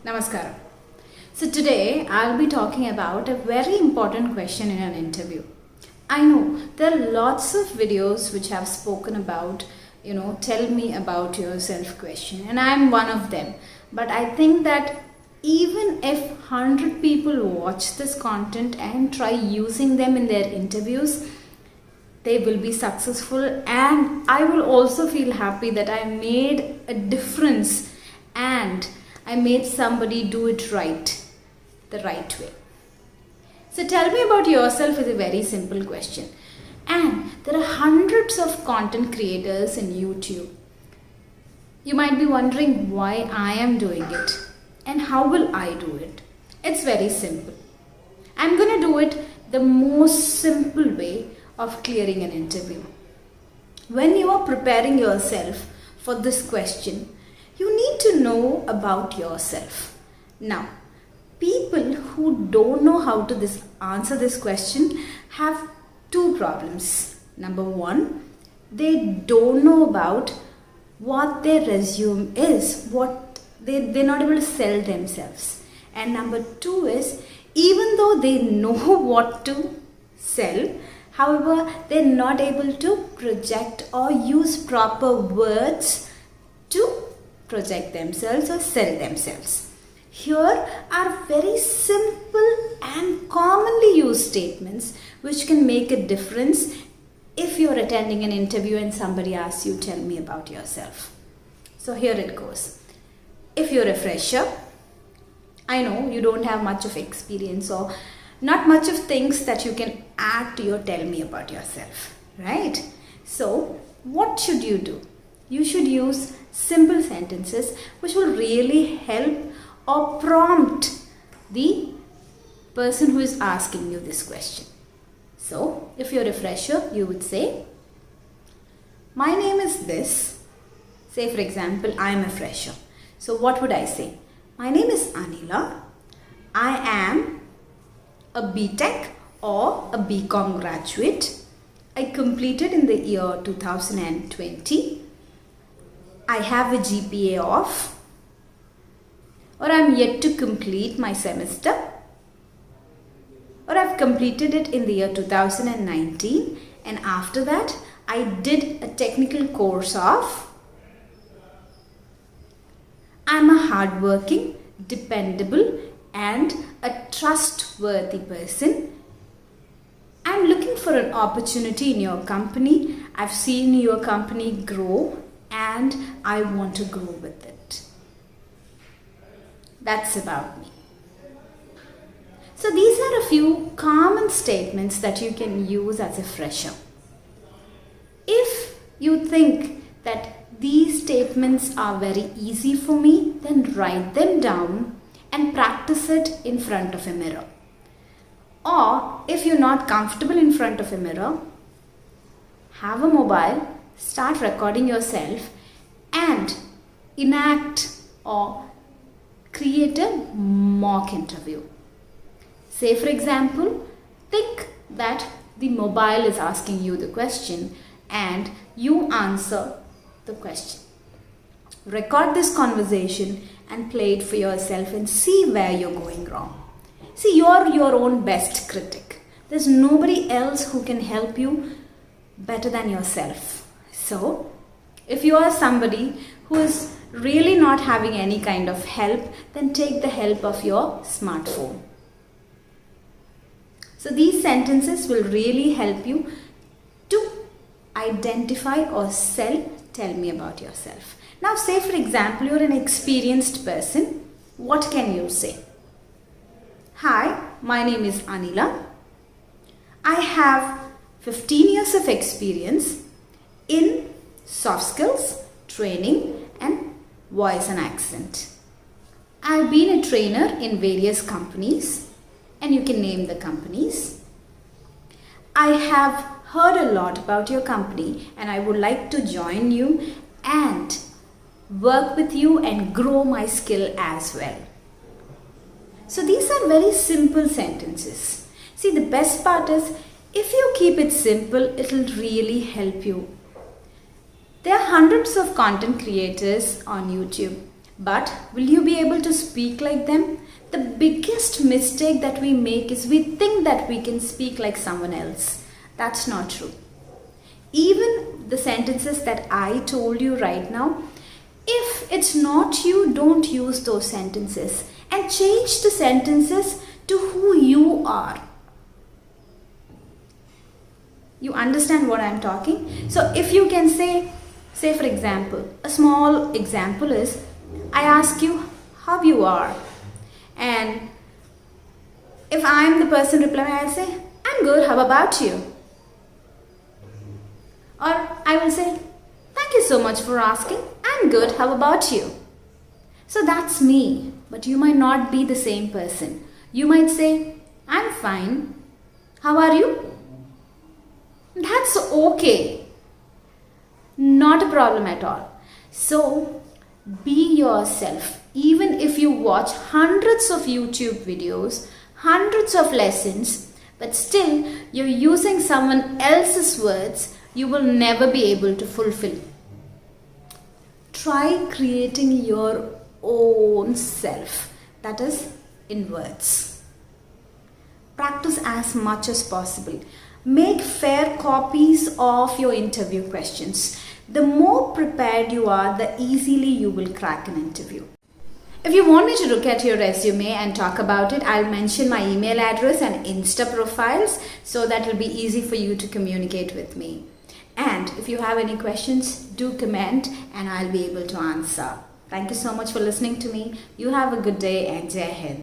Namaskaram. So today I'll be talking about a very important question in an interview. I know there are lots of videos which have spoken about, tell me about yourself question, and I'm one of them. But I think that even if 100 people watch this content and try using them in their interviews, they will be successful, and I will also feel happy that I made a difference and I made somebody do it right, the right way. So tell me about yourself is a very simple question. And there are hundreds of content creators in YouTube. You might be wondering why I am doing it and how will I do it. It's very simple. I'm going to do it the most simple way of clearing an interview. When you are preparing yourself for this question, you need to know about yourself. Now, people who don't know how to answer this question have two problems. Number one, they don't know about what their resume is, they're not able to sell themselves. And number two is, even though they know what to sell, however, they're not able to project or use proper words to project themselves or sell themselves. Here are very simple and commonly used statements which can make a difference if you're attending an interview and somebody asks you, tell me about yourself. So here it goes. If you're a fresher, I know you don't have much of experience or not much of things that you can add to your tell me about yourself, right? So what should you do? You should use simple sentences which will really help or prompt the person who is asking you this question. So, if you're a fresher, you would say, my name is this. Say, for example, I'm a fresher. So, what would I say? My name is Anila. I am a BTech or a BCom graduate. I completed in the year 2020. I have a GPA of, or I'm yet to complete my semester, or I've completed it in the year 2019, and after that I did a technical course of. I'm a hardworking, dependable and a trustworthy person. I'm looking for an opportunity in your company. I've seen your company grow and I want to grow with it. That's about me. So these are a few common statements that you can use as a fresher. If you think that these statements are very easy for me, then write them down and practice it in front of a mirror. Or if you're not comfortable in front of a mirror, have a mobile, start recording yourself and enact or create a mock interview. Say, for example, think that the mobile is asking you the question and you answer the question. Record this conversation and play it for yourself and see where you're going wrong. See, you're your own best critic. There's nobody else who can help you better than yourself. So, if you are somebody who is really not having any kind of help, then take the help of your smartphone. So these sentences will really help you to identify or tell me about yourself. Now say, for example, you're an experienced person. What can you say? Hi, my name is Anila. I have 15 years of experience in soft skills, training and voice and accent. I've been a trainer in various companies and you can name the companies. I have heard a lot about your company and I would like to join you and work with you and grow my skill as well. So these are very simple sentences. See, the best part is if you keep it simple, it will really help you. There are hundreds of content creators on YouTube But will you be able to speak like them? The biggest mistake that we make is we think that we can speak like someone else. That's not true. Even the sentences that I told you right now, if it's not you, don't use those sentences and change the sentences to who you are. You understand what I'm talking? So if you can say for example, a small example is, I ask you how you are. And if I'm the person replying, I'll say, I'm good, how about you? Or I will say, thank you so much for asking, I'm good, how about you? So that's me, but you might not be the same person. You might say, I'm fine, how are you? That's okay. Not a problem at all. So be yourself. Even if you watch hundreds of YouTube videos, hundreds of lessons, but still you're using someone else's words, you will never be able to fulfill. Try creating your own self, that is in words. Practice as much as possible. Make fair copies of your interview questions. The more prepared you are, the easily you will crack an interview. If you want me to look at your resume and talk about it, I'll mention my email address and Insta profiles so that it'll be easy for you to communicate with me. And if you have any questions, do comment and I'll be able to answer. Thank you so much for listening to me. You have a good day and Jai Hind.